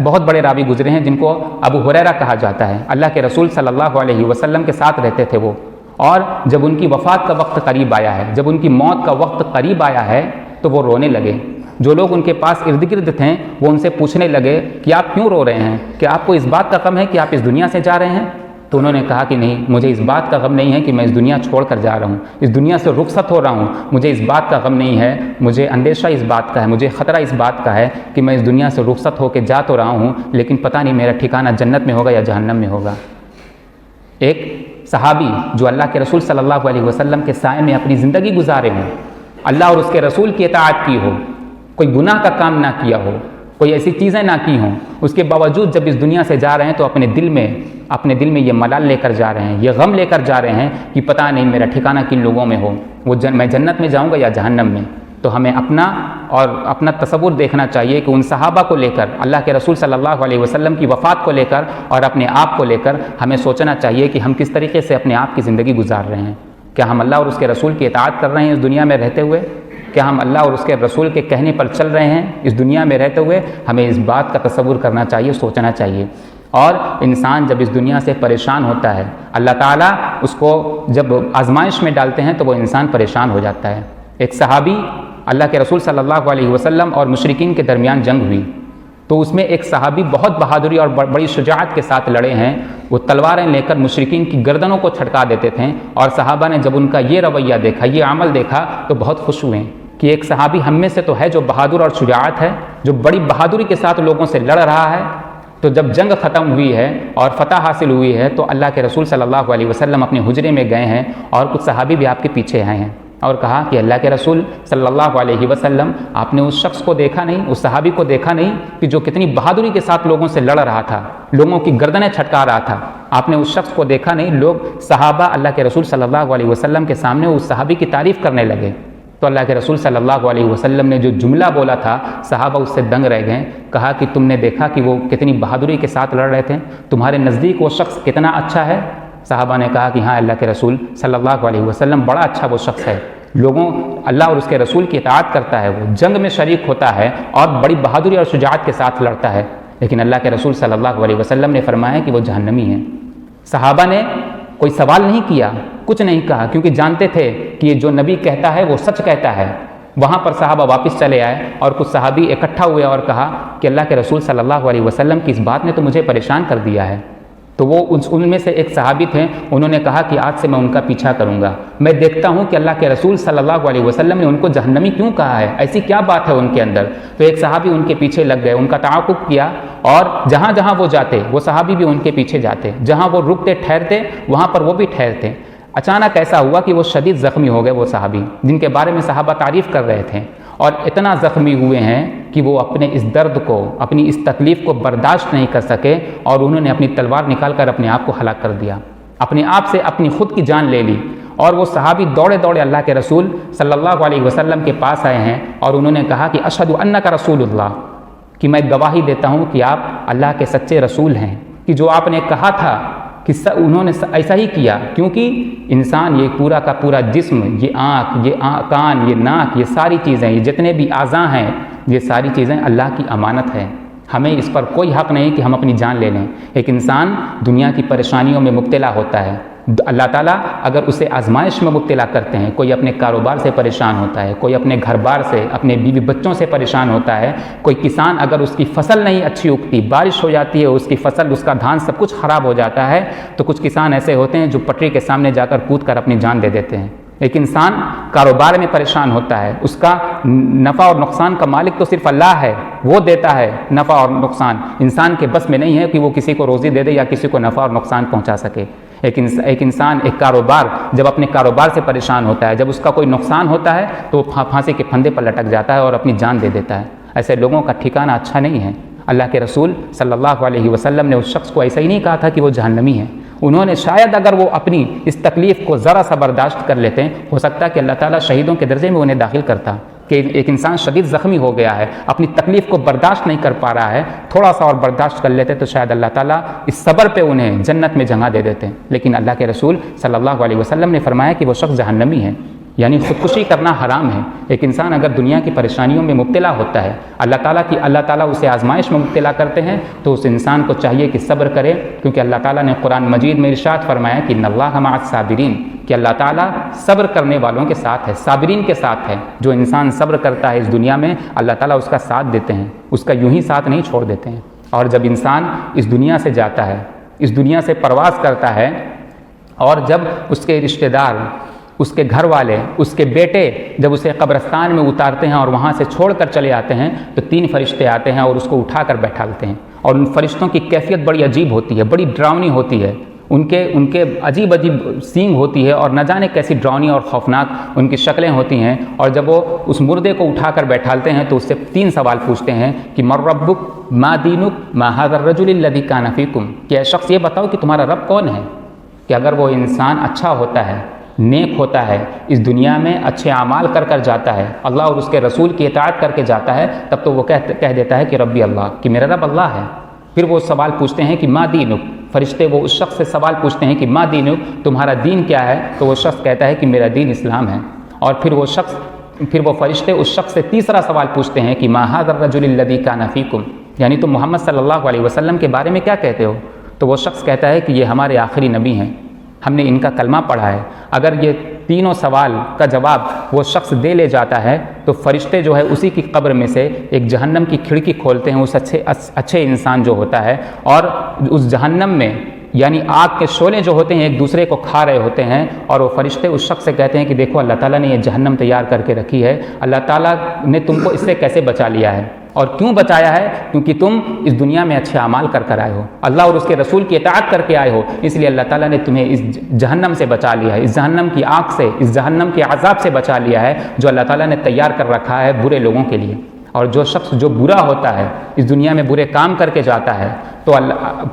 بہت بڑے راوی گزرے ہیں جن کو ابو ہریرہ کہا جاتا ہے، اللہ کے رسول صلی اللہ علیہ وسلم کے ساتھ رہتے تھے وہ، اور جب ان کی وفات کا وقت قریب آیا ہے، جب ان کی موت کا وقت قریب آیا ہے تو وہ رونے لگے۔ جو لوگ ان کے پاس ارد گرد تھے وہ ان سے پوچھنے لگے کہ آپ کیوں رو رہے ہیں، کہ آپ کو اس بات کا غم ہے کہ آپ اس دنیا سے جا رہے ہیں؟ تو انہوں نے کہا کہ نہیں، مجھے اس بات کا غم نہیں ہے کہ میں اس دنیا چھوڑ کر جا رہا ہوں، اس دنیا سے رخصت ہو رہا ہوں، مجھے اس بات کا غم نہیں ہے، مجھے اندیشہ اس بات کا ہے، مجھے خطرہ اس بات کا ہے کہ میں اس دنیا سے رخصت ہو کے جا تو رہا ہوں، لیکن پتہ نہیں میرا ٹھکانہ جنت میں ہوگا یا جہنم میں ہوگا۔ ایک صحابی جو اللہ کے رسول صلی اللہ علیہ وسلم کے سائے میں اپنی زندگی گزارے ہوں، اللہ اور اس کے رسول کی اطاعت کی ہو، کوئی گناہ کا کام نہ کیا ہو، کوئی ایسی چیزیں نہ کی ہوں، اس کے باوجود جب اس دنیا سے جا رہے ہیں تو اپنے دل میں یہ ملال لے کر جا رہے ہیں، یہ غم لے کر جا رہے ہیں کہ پتہ نہیں میرا ٹھکانہ کن لوگوں میں ہو، میں جنت میں جاؤں گا یا جہنم میں۔ تو ہمیں اپنا تصور دیکھنا چاہیے کہ ان صحابہ کو لے کر، اللہ کے رسول صلی اللہ علیہ وسلم کی وفات کو لے کر اور اپنے آپ کو لے کر ہمیں سوچنا چاہیے کہ ہم کس طریقے سے اپنے آپ کی زندگی گزار رہے ہیں۔ کیا ہم اللہ اور اس کے رسول کی اطاعت کر رہے ہیں اس دنیا میں رہتے ہوئے؟ کیا ہم اللہ اور اس کے رسول کے کہنے پر چل رہے ہیں اس دنیا میں رہتے ہوئے؟ ہمیں اس بات کا تصور کرنا چاہیے، سوچنا چاہیے۔ اور انسان جب اس دنیا سے پریشان ہوتا ہے، اللہ تعالیٰ اس کو جب آزمائش میں ڈالتے ہیں تو وہ انسان پریشان ہو جاتا ہے۔ ایک صحابی، اللہ کے رسول صلی اللہ علیہ وسلم اور مشرکین کے درمیان جنگ ہوئی، تو اس میں ایک صحابی بہت بہادری اور بڑی شجاعت کے ساتھ لڑے ہیں، وہ تلواریں لے کر مشرکین کی گردنوں کو چھٹکا دیتے تھے، اور صحابہ نے جب ان کا یہ رویہ دیکھا، یہ عمل دیکھا تو بہت خوش ہوئے کہ ایک صحابی ہم میں سے تو ہے جو بہادر اور شجاعت ہے، جو بڑی بہادری کے ساتھ لوگوں سے لڑ رہا ہے۔ تو جب جنگ ختم ہوئی ہے اور فتح حاصل ہوئی ہے تو اللہ کے رسول صلی اللہ علیہ وسلم اپنے حجرے میں گئے ہیں، اور کچھ صحابی بھی آپ کے پیچھے آئے ہیں، اور کہا کہ اللہ کے رسول صلی اللہ علیہ وسلم، آپ نے اس شخص کو دیکھا نہیں، اس صحابی کو دیکھا نہیں کہ جو کتنی بہادری کے ساتھ لوگوں سے لڑ رہا تھا، لوگوں کی گردنیں چھٹکا رہا تھا، آپ نے اس شخص کو دیکھا نہیں؟ لوگ صحابہ اللہ کے رسول صلی اللہ علیہ وسلم کے سامنے اس صحابی کی تعریف کرنے لگے، تو اللہ کے رسول صلی اللہ علیہ وسلم نے جو جملہ بولا تھا، صحابہ اس سے دنگ رہ گئے، کہا کہ تم نے دیکھا کہ وہ کتنی بہادری کے ساتھ لڑ رہے تھے، تمہارے نزدیک وہ شخص کتنا اچھا ہے؟ صحابہ نے کہا کہ ہاں اللہ کے رسول صلی اللہ علیہ وسلم بڑا اچھا وہ شخص ہے، اللہ اور اس کے رسول کی اطاعت کرتا ہے، وہ جنگ میں شریک ہوتا ہے اور بڑی بہادری اور شجاعت کے ساتھ لڑتا ہے، لیکن اللہ کے رسول صلی اللہ علیہ وسلم نے فرمایا کہ وہ جہنمی ہے۔ صحابہ نے کوئی سوال نہیں کیا، کچھ نہیں کہا، کیونکہ جانتے تھے کہ یہ جو نبی کہتا ہے وہ سچ کہتا ہے۔ وہاں پر صحابہ واپس چلے آئے اور کچھ صحابی اکٹھا ہوئے اور کہا کہ اللہ کے رسول صلی اللہ علیہ وسلم کی اس بات نے تو مجھے پریشان کر دیا ہے۔ تو وہ ان میں سے ایک صحابی تھے، انہوں نے کہا کہ آج سے میں ان کا پیچھا کروں گا، میں دیکھتا ہوں کہ اللہ کے رسول صلی اللہ علیہ وسلم نے ان کو جہنمی کیوں کہا ہے، ایسی کیا بات ہے ان کے اندر۔ تو ایک صحابی ان کے پیچھے لگ گئے، ان کا تعاقب کیا، اور جہاں جہاں وہ جاتے وہ صحابی بھی ان کے پیچھے جاتے، جہاں وہ رکتے ٹھہرتے وہاں پر وہ بھی ٹھہرتے۔ اچانک ایسا ہوا کہ وہ شدید زخمی ہو گئے، وہ صحابی جن کے بارے میں صحابہ تعریف کر رہے تھے، اور اتنا زخمی ہوئے ہیں کہ وہ اپنے اس درد کو، اپنی اس تکلیف کو برداشت نہیں کر سکے، اور انہوں نے اپنی تلوار نکال کر اپنے آپ کو ہلاک کر دیا، اپنے آپ سے اپنی خود کی جان لے لی۔ اور وہ صحابی دوڑے دوڑے اللہ کے رسول صلی اللہ علیہ وسلم کے پاس آئے ہیں اور انہوں نے کہا کہ اشہد انک رسول اللہ، کہ میں گواہی دیتا ہوں کہ آپ اللہ کے سچے رسول ہیں، کہ جو آپ نے کہا تھا کہ انہوں نے ایسا ہی کیا، کیونکہ انسان یہ پورا کا پورا جسم، یہ آنکھ، یہ کان، یہ ناک، یہ ساری چیزیں، یہ جتنے بھی اعضاء ہیں، یہ ساری چیزیں اللہ کی امانت ہے، ہمیں اس پر کوئی حق نہیں کہ ہم اپنی جان لے لیں۔ ایک انسان دنیا کی پریشانیوں میں مبتلا ہوتا ہے، اللہ تعالیٰ اگر اسے آزمائش میں مبتلا کرتے ہیں، کوئی اپنے کاروبار سے پریشان ہوتا ہے، کوئی اپنے گھر بار سے، اپنے بیوی بچوں سے پریشان ہوتا ہے، کوئی کسان اگر اس کی فصل نہیں اچھی اگتی، بارش ہو جاتی ہے، اس کی فصل، اس کا دھان سب کچھ خراب ہو جاتا ہے، تو کچھ کسان ایسے ہوتے ہیں جو پٹری کے سامنے جا کر کود کر اپنی جان دے دیتے ہیں۔ ایک انسان کاروبار میں پریشان ہوتا ہے، اس کا نفع اور نقصان کا مالک تو صرف اللہ ہے، وہ دیتا ہے نفع اور نقصان، انسان کے بس میں نہیں ہے کہ وہ کسی کو روزی دے دے یا کسی کو نفع اور نقصان پہنچا سکے۔ ایک انسان ایک کاروبار جب اپنے کاروبار سے پریشان ہوتا ہے، جب اس کا کوئی نقصان ہوتا ہے تو وہ پھانسی کے پھندے پر لٹک جاتا ہے اور اپنی جان دے دیتا ہے۔ ایسے لوگوں کا ٹھکانہ اچھا نہیں ہے۔ اللہ کے رسول صلی اللہ علیہ وسلم نے اس شخص کو ایسا ہی نہیں کہا تھا کہ وہ جہنمی ہے، انہوں نے شاید اگر وہ اپنی اس تکلیف کو ذرا سا برداشت کر لیتے، ہو سکتا ہے کہ اللہ تعالیٰ شہیدوں کے درجے میں انہیں داخل کرتا، کہ ایک انسان شدید زخمی ہو گیا ہے، اپنی تکلیف کو برداشت نہیں کر پا رہا ہے، تھوڑا سا اور برداشت کر لیتے تو شاید اللہ تعالیٰ اس صبر پہ انہیں جنت میں جگہ دے دیتے، لیکن اللہ کے رسول صلی اللہ علیہ وسلم نے فرمایا کہ وہ شخص جہنمی ہے، یعنی خودکشی کرنا حرام ہے۔ ایک انسان اگر دنیا کی پریشانیوں میں مبتلا ہوتا ہے، اللہ تعالیٰ اسے آزمائش میں مبتلا کرتے ہیں، تو اس انسان کو چاہیے کہ صبر کرے، کیونکہ اللہ تعالیٰ نے قرآن مجید میں ارشاد فرمایا کہ ان اللہ مع الصابرین، کہ اللہ تعالیٰ صبر کرنے والوں کے ساتھ ہے، صابرین کے ساتھ ہے۔ جو انسان صبر کرتا ہے اس دنیا میں، اللہ تعالیٰ اس کا ساتھ دیتے ہیں، اس کا یوں ہی ساتھ نہیں چھوڑ دیتے ہیں۔ اور جب انسان اس دنیا سے جاتا ہے، اس دنیا سے پرواز کرتا ہے، اور جب اس کے رشتہ دار، اس کے گھر والے، اس کے بیٹے جب اسے قبرستان میں اتارتے ہیں اور وہاں سے چھوڑ کر چلے آتے ہیں، تو 3 فرشتے آتے ہیں اور اس کو اٹھا کر بیٹھالتے ہیں، اور ان فرشتوں کی کیفیت بڑی عجیب ہوتی ہے، بڑی ڈراؤنی ہوتی ہے، ان کے عجیب سینگ ہوتی ہے، اور نہ جانے کیسی ڈراؤنی اور خوفناک ان کی شکلیں ہوتی ہیں۔ اور جب وہ اس مردے کو اٹھا کر بیٹھالتے ہیں تو اس سے 3 سوال پوچھتے ہیں کہ من ربک، ما دینک، ما ھذا الرجل الذی کان فیکم، کہ اے شخص یہ بتاؤ کہ تمہارا رب کون ہے۔ کہ اگر وہ انسان اچھا ہوتا ہے، نیک ہوتا ہے، اس دنیا میں اچھے اعمال کر جاتا ہے، اللہ اور اس کے رسول کی اطاعت کر کے جاتا ہے، تب تو وہ کہہ دیتا ہے کہ ربی اللہ، کہ میرا رب اللہ ہے۔ پھر وہ سوال پوچھتے ہیں کہ ما دینک، فرشتے وہ اس شخص سے سوال پوچھتے ہیں کہ ما دینک، تمہارا دین کیا ہے؟ تو وہ شخص کہتا ہے کہ میرا دین اسلام ہے۔ اور پھر وہ فرشتے اس شخص سے تیسرا سوال پوچھتے ہیں کہ ما ھذا الرجل الذی کان فیکم، یعنی تم محمد صلی اللہ علیہ وسلم کے بارے میں کیا کہتے ہو؟ تو وہ شخص کہتا ہے کہ یہ ہمارے آخری نبی ہیں، ہم نے ان کا کلمہ پڑھا ہے۔ اگر یہ تینوں سوال کا جواب وہ شخص دے لے جاتا ہے تو فرشتے جو ہے اسی کی قبر میں سے ایک جہنم کی کھڑکی کھولتے ہیں اس اچھے انسان جو ہوتا ہے، اور اس جہنم میں یعنی آگ کے شعلے جو ہوتے ہیں ایک دوسرے کو کھا رہے ہوتے ہیں، اور وہ فرشتے اس شخص سے کہتے ہیں کہ دیکھو اللہ تعالیٰ نے یہ جہنم تیار کر کے رکھی ہے، اللہ تعالیٰ نے تم کو اس سے کیسے بچا لیا ہے، اور کیوں بچایا ہے؟ کیونکہ تم اس دنیا میں اچھے اعمال کر آئے ہو، اللہ اور اس کے رسول کی اطاعت کر کے آئے ہو، اس لیے اللہ تعالیٰ نے تمہیں اس جہنم سے بچا لیا ہے، اس جہنم کی آگ سے، اس جہنم کے عذاب سے بچا لیا ہے جو اللہ تعالیٰ نے تیار کر رکھا ہے برے لوگوں کے لیے۔ اور جو شخص جو برا ہوتا ہے، اس دنیا میں برے کام کر کے جاتا ہے، تو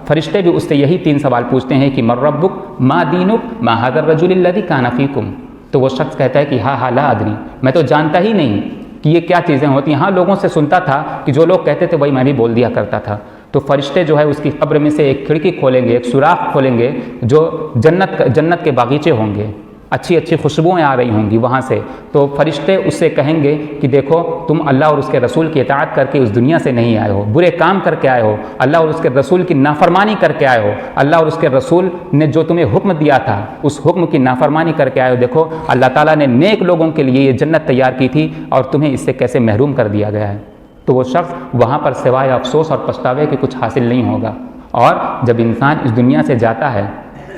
فرشتے بھی اس سے یہی 3 سوال پوچھتے ہیں کہ من ربک، ما دینک، ما ھذا الرجل الذی کان فیکم۔ تو وہ شخص کہتا ہے کہ ہاں لا ادری، میں تو جانتا ہی نہیں کہ یہ کیا چیزیں ہوتی ہیں، ہاں لوگوں سے سنتا تھا کہ جو لوگ کہتے تھے وہی میں بھی بول دیا کرتا تھا۔ تو فرشتے جو ہے اس کی قبر میں سے ایک کھڑکی کھولیں گے، ایک سوراخ کھولیں گے، جو جنت کے باغیچے ہوں گے، اچھی خوشبوئیں آ رہی ہوں گی وہاں سے۔ تو فرشتے اس سے کہیں گے کہ دیکھو تم اللہ اور اس کے رسول کی اطاعت کر کے اس دنیا سے نہیں آئے ہو، برے کام کر کے آئے ہو، اللہ اور اس کے رسول کی نافرمانی کر کے آئے ہو، اللہ اور اس کے رسول نے جو تمہیں حکم دیا تھا اس حکم کی نافرمانی کر کے آئے ہو، دیکھو اللہ تعالیٰ نے نیک لوگوں کے لیے یہ جنت تیار کی تھی اور تمہیں اس سے کیسے محروم کر دیا گیا ہے۔ تو وہ شخص وہاں پر سوائے افسوس اور پچھتاوے کے کچھ حاصل نہیں ہوگا۔ اور جب انسان اس دنیا سے جاتا ہے،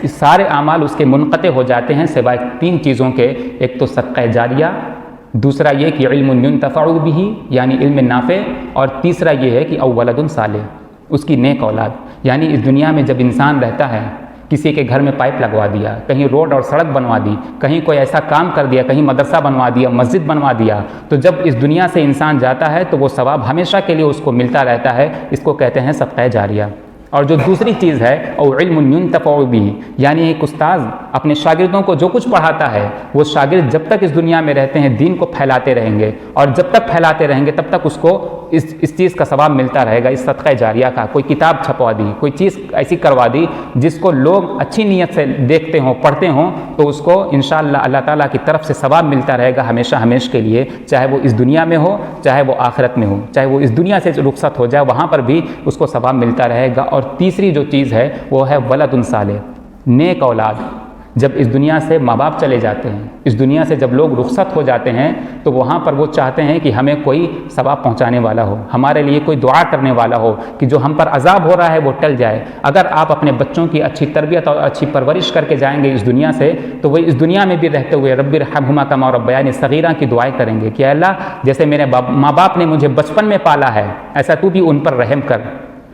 اس سارے اعمال اس کے منقطع ہو جاتے ہیں سوائے 3 چیزوں کے، ایک تو صدقہ جاریہ، دوسرا یہ کہ علم ينتفع به یعنی علم نافع، اور تیسرا یہ ہے کہ او ولد صالح، اس کی نیک اولاد، یعنی اس دنیا میں جب انسان رہتا ہے، کسی کے گھر میں پائپ لگوا دیا، کہیں روڈ اور سڑک بنوا دی، کہیں کوئی ایسا کام کر دیا، کہیں مدرسہ بنوا دیا، مسجد بنوا دیا، تو جب اس دنیا سے انسان جاتا ہے تو وہ ثواب ہمیشہ کے لیے اس کو ملتا رہتا ہے. اس کو کہتے ہیں صدقہ جاریہ. اور جو دوسری چیز ہے او علم ينتفع به، یعنی ایک استاذ اپنے شاگردوں کو جو کچھ پڑھاتا ہے وہ شاگرد جب تک اس دنیا میں رہتے ہیں دین کو پھیلاتے رہیں گے، اور جب تک پھیلاتے رہیں گے تب تک اس کو اس چیز کا ثواب ملتا رہے گا، اس صدقہ جاریہ کا. کوئی کتاب چھپوا دی، کوئی چیز ایسی کروا دی جس کو لوگ اچھی نیت سے دیکھتے ہوں، پڑھتے ہوں، تو اس کو انشاءاللہ اللہ تعالیٰ کی طرف سے ثواب ملتا رہے گا ہمیشہ ہمیشہ کے لیے، چاہے وہ اس دنیا میں ہو چاہے وہ آخرت میں ہو، چاہے وہ اس دنیا سے رخصت ہو جائے وہاں پر بھی اس کو ثواب ملتا رہے گا. اور تیسری جو چیز ہے وہ ہے ولد صالح، نیک اولاد. جب اس دنیا سے ماں باپ چلے جاتے ہیں، اس دنیا سے جب لوگ رخصت ہو جاتے ہیں تو وہاں پر وہ چاہتے ہیں کہ ہمیں کوئی ثواب پہنچانے والا ہو، ہمارے لیے کوئی دعا کرنے والا ہو کہ جو ہم پر عذاب ہو رہا ہے وہ ٹل جائے. اگر آپ اپنے بچوں کی اچھی تربیت اور اچھی پرورش کر کے جائیں گے اس دنیا سے تو وہ اس دنیا میں بھی رہتے ہوئے رب ارحمہما کما ربیانی صغیرہ کی دعائیں کریں گے کہ اللہ جیسے میرے ماں باپ نے مجھے بچپن میں پالا ہے ایسا تو بھی ان پر رحم کر.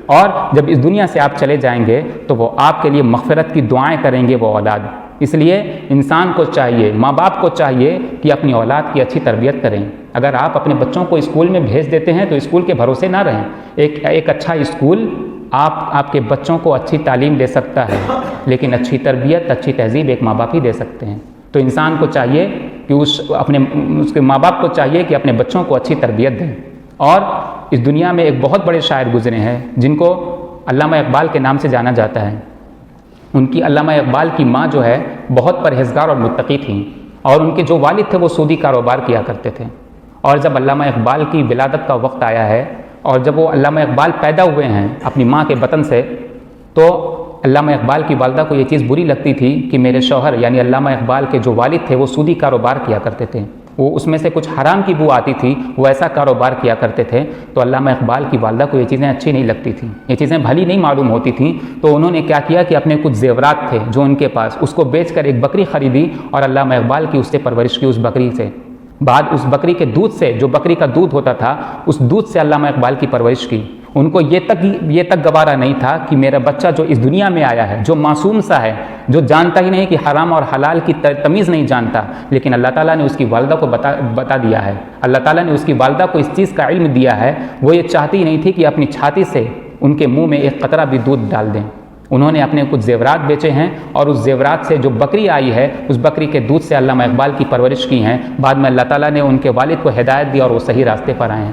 اور جب اس دنیا سے آپ چلے جائیں گے تو وہ آپ کے لیے مغفرت کی دعائیں کریں گے وہ اولاد. اس لیے انسان کو چاہیے، ماں باپ کو چاہیے کہ اپنی اولاد کی اچھی تربیت کریں. اگر آپ اپنے بچوں کو اسکول میں بھیج دیتے ہیں تو اسکول کے بھروسے نہ رہیں. ایک اچھا اسکول آپ کے بچوں کو اچھی تعلیم دے سکتا ہے، لیکن اچھی تربیت، اچھی تہذیب ایک ماں باپ ہی دے سکتے ہیں. تو انسان کو چاہیے کہ اس کے ماں باپ کو چاہیے کہ اپنے بچوں کو اچھی تربیت دیں. اور اس دنیا میں ایک بہت بڑے شاعر گزرے ہیں جن کو علامہ اقبال کے نام سے جانا جاتا ہے. ان کی علامہ اقبال کی ماں جو ہے بہت پرہیزگار اور متقی تھیں، اور ان کے جو والد تھے وہ سودی کاروبار کیا کرتے تھے. اور جب علامہ اقبال کی ولادت کا وقت آیا ہے اور جب وہ علامہ اقبال پیدا ہوئے ہیں اپنی ماں کے بطن سے، تو علامہ اقبال کی والدہ کو یہ چیز بری لگتی تھی کہ میرے شوہر یعنی علامہ اقبال کے جو والد تھے وہ سودی کاروبار کیا کرتے تھے، وہ اس میں سے کچھ حرام کی بو آتی تھی، وہ ایسا کاروبار کیا کرتے تھے. تو علامہ اقبال کی والدہ کو یہ چیزیں اچھی نہیں لگتی تھیں، یہ چیزیں بھلی نہیں معلوم ہوتی تھیں. تو انہوں نے کیا کیا کہ اپنے کچھ زیورات تھے جو ان کے پاس، اس کو بیچ کر ایک بکری خریدی اور علامہ اقبال کی اس سے پرورش کی اس بکری سے. بعد اس بکری کے دودھ سے، جو بکری کا دودھ ہوتا تھا، اس دودھ سے علامہ اقبال کی پرورش کی. ان کو یہ تک گوارا نہیں تھا کہ میرا بچہ جو اس دنیا میں آیا ہے، جو معصوم سا ہے، جو جانتا ہی نہیں کہ حرام اور حلال کی تمیز نہیں جانتا، لیکن اللہ تعالیٰ نے اس کی والدہ کو بتا دیا ہے، اللہ تعالیٰ نے اس کی والدہ کو اس چیز کا علم دیا ہے. وہ یہ چاہتی نہیں تھی کہ اپنی چھاتی سے ان کے منہ میں ایک قطرہ بھی دودھ ڈال دیں. انہوں نے اپنے کچھ زیورات بیچے ہیں اور اس زیورات سے جو بکری آئی ہے اس بکری کے دودھ سے علامہ اقبال کی پرورش کی ہیں. بعد میں اللہ تعالیٰ نے ان کے والد کو ہدایت دی اور وہ صحیح راستے پر آئے ہیں.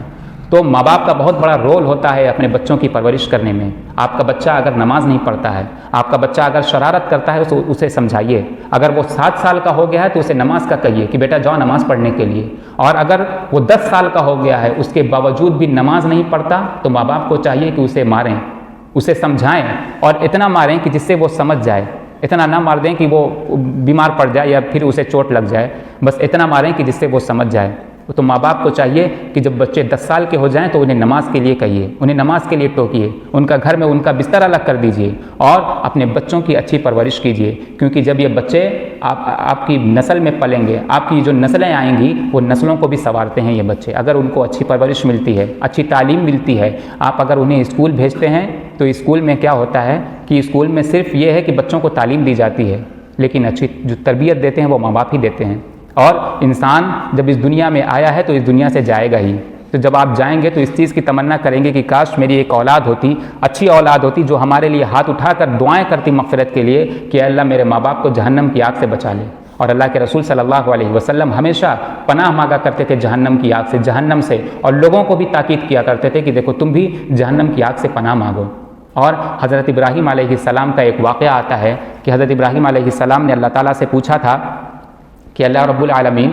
تو ماں باپ کا بہت بڑا رول ہوتا ہے اپنے بچوں کی پرورش کرنے میں. آپ کا بچہ اگر نماز نہیں پڑھتا ہے، آپ کا بچہ اگر شرارت کرتا ہے تو اسے سمجھائیے. اگر وہ 7 سال کا ہو گیا ہے تو اسے نماز کا کہیے کہ بیٹا جاؤ نماز پڑھنے کے لیے. اور اگر وہ 10 سال کا ہو گیا ہے اس کے باوجود بھی نماز نہیں پڑھتا تو ماں باپ کو چاہیے کہ اسے ماریں، اسے سمجھائیں، اور اتنا ماریں کہ جس سے وہ سمجھ جائے. اتنا نہ مار دیں کہ وہ بیمار پڑ جائے یا پھر اسے چوٹ لگ جائے، بس اتنا ماریں کہ جس سے وہ سمجھ جائے. تو ماں باپ کو چاہیے کہ جب بچے 10 سال کے ہو جائیں تو انہیں نماز کے لیے کہیے، انہیں نماز کے لیے ٹوکیے، ان کا گھر میں ان کا بستر الگ کر دیجیے اور اپنے بچوں کی اچھی پرورش کیجیے. کیونکہ جب یہ بچے آپ کی نسل میں پلیں گے، آپ کی جو نسلیں آئیں گی وہ نسلوں کو بھی سنوارتے ہیں یہ بچے. اگر ان کو اچھی پرورش ملتی ہے، اچھی تعلیم ملتی ہے، آپ اگر انہیں اسکول بھیجتے ہیں تو اسکول میں کیا ہوتا ہے کہ اسکول میں صرف یہ ہے کہ بچوں کو تعلیم دی جاتی ہے، لیکن اچھی جو تربیت دیتے ہیں وہ ماں باپ ہی دیتے ہیں. اور انسان جب اس دنیا میں آیا ہے تو اس دنیا سے جائے گا ہی. تو جب آپ جائیں گے تو اس چیز کی تمنا کریں گے کہ کاش میری ایک اولاد ہوتی، اچھی اولاد ہوتی جو ہمارے لیے ہاتھ اٹھا کر دعائیں کرتی مغفرت کے لیے کہ اللہ میرے ماں باپ کو جہنم کی آگ سے بچا لے. اور اللہ کے رسول صلی اللہ علیہ وسلم ہمیشہ پناہ مانگا کرتے تھے جہنم کی آگ سے، جہنم سے، اور لوگوں کو بھی تاکید کیا کرتے تھے کہ دیکھو تم بھی جہنم کی آگ سے پناہ مانگو. اور حضرت ابراہیم علیہ السلام کا ایک واقعہ آتا ہے کہ حضرت ابراہیم علیہ السلام نے اللہ تعالیٰ سے پوچھا تھا کہ اللہ رب العالمین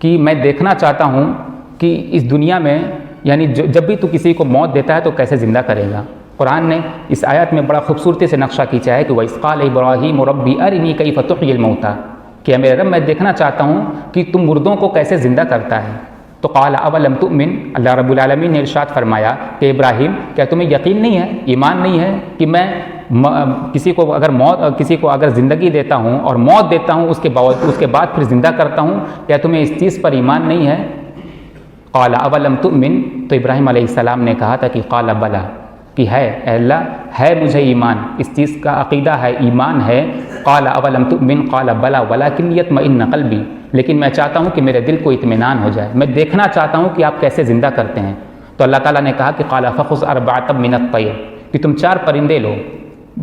کہ میں دیکھنا چاہتا ہوں کہ اس دنیا میں یعنی جب بھی تو کسی کو موت دیتا ہے تو کیسے زندہ کرے گا. قرآن نے اس آیت میں بڑا خوبصورتی سے نقشہ کھینچا ہے کہ وَإِذْ قَالَ إِبْرَاهِيمُ رَبِّ أَرِنِي كَيْفَ تُحْيِي الْمَوْتَىٰ، کہ میرے رب میں دیکھنا چاہتا ہوں کہ تم مردوں کو کیسے زندہ کرتا ہے. تو قال اولم تؤمن، اللہ رب العالمین نے ارشاد فرمایا کہ ابراہیم کیا تمہیں یقین نہیں ہے، ایمان نہیں ہے کہ میں کسی کو اگر زندگی دیتا ہوں اور موت دیتا ہوں اس کے بعد پھر زندہ کرتا ہوں، کیا تمہیں اس چیز پر ایمان نہیں ہے؟ قال اولم تؤمن، تو ابراہیم علیہ السلام نے کہا تھا کہ قال بلا، کہ ہے اے اللہ ہے مجھے ایمان، اس چیز کا عقیدہ ہے، ایمان ہے۔ قال اولم تؤمن قال بلا ولکن یطمئن قلبی، لیکن میں چاہتا ہوں کہ میرے دل کو اطمینان ہو جائے، میں دیکھنا چاہتا ہوں کہ آپ کیسے زندہ کرتے ہیں۔ تو اللہ تعالیٰ نے کہا کہ قال فخذ اربعۃ من الطیر، کہ تم 4 پرندے لو،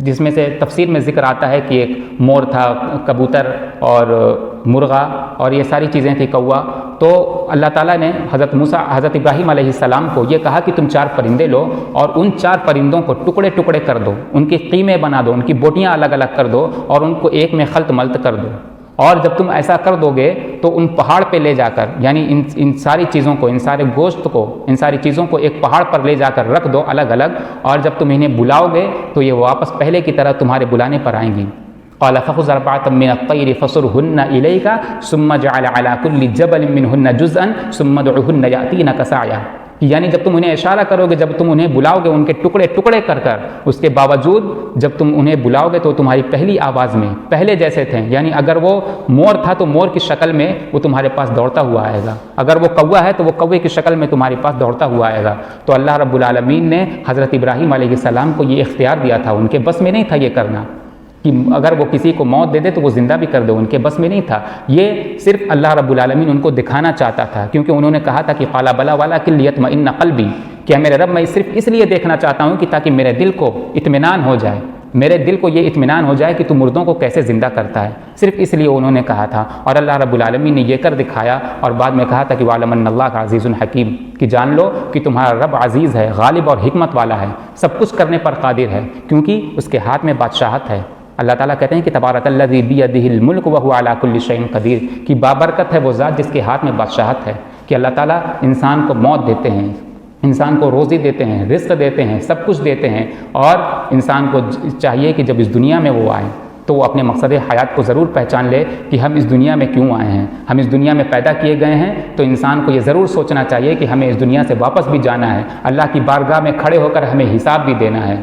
جس میں سے تفسیر میں ذکر آتا ہے کہ ایک مور تھا، کبوتر اور مرغا اور یہ ساری چیزیں تھیں، کوا۔ تو اللہ تعالیٰ نے حضرت ابراہیم علیہ السلام کو یہ کہا کہ تم 4 پرندے لو اور ان 4 پرندوں کو ٹکڑے ٹکڑے کر دو، ان کی قیمیں بنا دو، ان کی بوٹیاں الگ الگ کر دو اور ان کو ایک میں خلط ملط کر دو، اور جب تم ایسا کر دو گے تو ان پہاڑ پہ لے جا کر، یعنی ان ساری چیزوں کو، ان سارے گوشت کو، ان ساری چیزوں کو ایک پہاڑ پر لے جا کر رکھ دو الگ الگ، اور جب تم انہیں بلاؤ گے تو یہ واپس پہلے کی طرح تمہارے بلانے پر آئیں گی۔ قال فخذ اربعۃ من الطیر فصرهن الیک ثم اجعل على كل جبل منهن جزءا ثم ادعهن یاتینک سعیا، یعنی جب تم انہیں اشارہ کرو گے، جب تم انہیں بلاؤ گے ان کے ٹکڑے ٹکڑے کر کر، اس کے باوجود جب تم انہیں بلاؤ گے تو تمہاری پہلی آواز میں پہلے جیسے تھے، یعنی اگر وہ مور تھا تو مور کی شکل میں وہ تمہارے پاس دوڑتا ہوا آئے گا، اگر وہ کوا ہے تو وہ کوے کی شکل میں تمہارے پاس دوڑتا ہوا آئے گا۔ تو اللہ رب العالمین نے حضرت ابراہیم علیہ السلام کو یہ اختیار دیا تھا، ان کے بس میں نہیں تھا یہ کرنا کہ اگر وہ کسی کو موت دے دے تو وہ زندہ بھی کر دے، ان کے بس میں نہیں تھا، یہ صرف اللہ رب العالمین ان کو دکھانا چاہتا تھا، کیونکہ انہوں نے کہا تھا کہ قال بلا ولکن لیطمئن قلبی، کہ میرے رب میں صرف اس لیے دیکھنا چاہتا ہوں کہ تاکہ میرے دل کو اطمینان ہو جائے، میرے دل کو یہ اطمینان ہو جائے کہ تو مردوں کو کیسے زندہ کرتا ہے، صرف اس لیے انہوں نے کہا تھا۔ اور اللہ رب العالمین نے یہ کر دکھایا اور بعد میں کہا تھا کہ وَعْلَمْ أَنَّ اللَّهَ عَزِيزٌ حَكِيمٌ، کہ جان لو کہ تمہارا رب عزیز ہے، غالب اور حکمت والا ہے، سب کچھ کرنے پر قادر ہے، کیونکہ اس کے ہاتھ میں بادشاہت ہے۔ اللہ تعالیٰ کہتے ہیں کہ تبارک الذی بیدہ الملک وہو علی کل شیء قدیر، کہ بابرکت ہے وہ ذات جس کے ہاتھ میں بادشاہت ہے، کہ اللہ تعالیٰ انسان کو موت دیتے ہیں، انسان کو روزی دیتے ہیں، رزق دیتے ہیں، سب کچھ دیتے ہیں، اور انسان کو چاہیے کہ جب اس دنیا میں وہ آئے تو وہ اپنے مقصد حیات کو ضرور پہچان لے کہ ہم اس دنیا میں کیوں آئے ہیں، ہم اس دنیا میں پیدا کیے گئے ہیں، تو انسان کو یہ ضرور سوچنا چاہیے کہ ہمیں اس دنیا سے واپس بھی جانا ہے، اللہ کی بارگاہ میں کھڑے ہو کر ہمیں حساب بھی دینا ہے،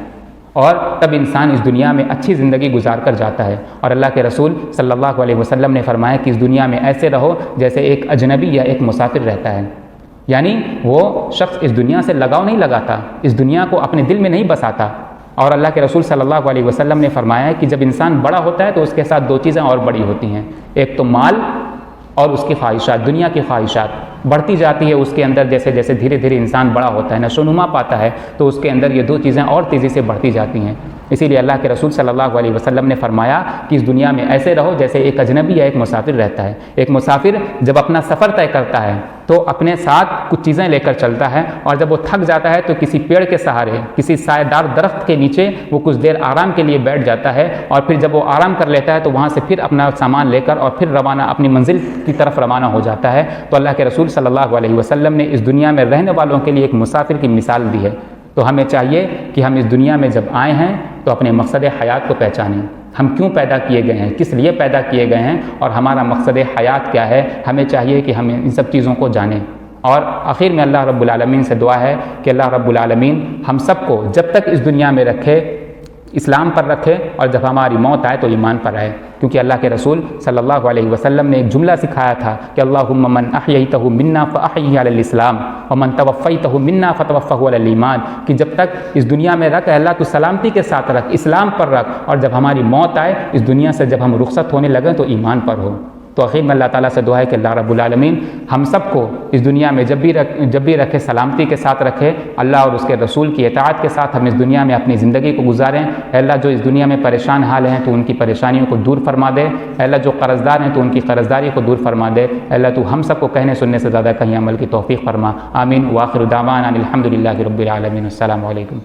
اور تب انسان اس دنیا میں اچھی زندگی گزار کر جاتا ہے۔ اور اللہ کے رسول صلی اللہ علیہ وسلم نے فرمایا کہ اس دنیا میں ایسے رہو جیسے ایک اجنبی یا ایک مسافر رہتا ہے، یعنی وہ شخص اس دنیا سے لگاؤ نہیں لگاتا، اس دنیا کو اپنے دل میں نہیں بساتا۔ اور اللہ کے رسول صلی اللہ علیہ وسلم نے فرمایا ہے کہ جب انسان بڑا ہوتا ہے تو اس کے ساتھ 2 چیزیں اور بڑی ہوتی ہیں، ایک تو مال اور اس کی خواہشات، دنیا کی خواہشات بڑھتی جاتی ہے اس کے اندر، جیسے جیسے دھیرے دھیرے انسان بڑا ہوتا ہے، نشو و نما پاتا ہے، تو اس کے اندر یہ 2 چیزیں اور تیزی سے بڑھتی جاتی ہیں۔ اسی لیے اللہ کے رسول صلی اللہ علیہ وسلم نے فرمایا کہ اس دنیا میں ایسے رہو جیسے ایک اجنبی یا ایک مسافر رہتا ہے۔ ایک مسافر جب اپنا سفر طے کرتا ہے تو اپنے ساتھ کچھ چیزیں لے کر چلتا ہے، اور جب وہ تھک جاتا ہے تو کسی پیڑ کے سہارے، کسی سایہ دار درخت کے نیچے وہ کچھ دیر آرام کے لیے بیٹھ جاتا ہے، اور پھر جب وہ آرام کر لیتا ہے تو وہاں سے پھر اپنا سامان لے کر اور پھر روانہ اپنی منزل کی طرف روانہ ہو جاتا ہے۔ تو اللہ کے رسول صلی اللہ علیہ وسلم نے اس دنیا میں رہنے والوں کے لیے ایک مسافر کی مثال دی ہے۔ تو ہمیں چاہیے کہ ہم اس دنیا میں جب آئے ہیں تو اپنے مقصد حیات کو پہچانیں، ہم کیوں پیدا کیے گئے ہیں، کس لیے پیدا کیے گئے ہیں، اور ہمارا مقصد حیات کیا ہے، ہمیں چاہیے کہ ہم ان سب چیزوں کو جانیں۔ اور آخر میں اللہ رب العالمین سے دعا ہے کہ اللہ رب العالمین ہم سب کو جب تک اس دنیا میں رکھے اسلام پر رکھے، اور جب ہماری موت آئے تو ایمان پر آئے، کیونکہ اللہ کے رسول صلی اللہ علیہ وسلم نے ایک جملہ سکھایا تھا کہ اللہم من احییتہ منا فاحیہ علی الاسلام ومن توفیتہ منا فتوفہ علی الایمان، کہ جب تک اس دنیا میں رکھ اللہ تو سلامتی کے ساتھ رکھ، اسلام پر رکھ، اور جب ہماری موت آئے اس دنیا سے جب ہم رخصت ہونے لگیں تو ایمان پر ہو۔ تو آخر میں اللہ تعالیٰ سے دعا ہے کہ اللہ رب العالمین ہم سب کو اس دنیا میں جب بھی رکھے سلامتی کے ساتھ رکھے، اللہ اور اس کے رسول کی اطاعت کے ساتھ ہم اس دنیا میں اپنی زندگی کو گزاریں۔ اے اللہ جو اس دنیا میں پریشان حال ہیں تو ان کی پریشانیوں کو دور فرما دے، اے اللہ جو قرض دار ہیں تو ان کی قرض داری کو دور فرما دے، اے اللہ تو ہم سب کو کہنے سننے سے زیادہ کہیں عمل کی توفیق فرما۔ آمین۔ وآخر دعوانا الحمد للہ رب العالمین۔ السلام علیکم۔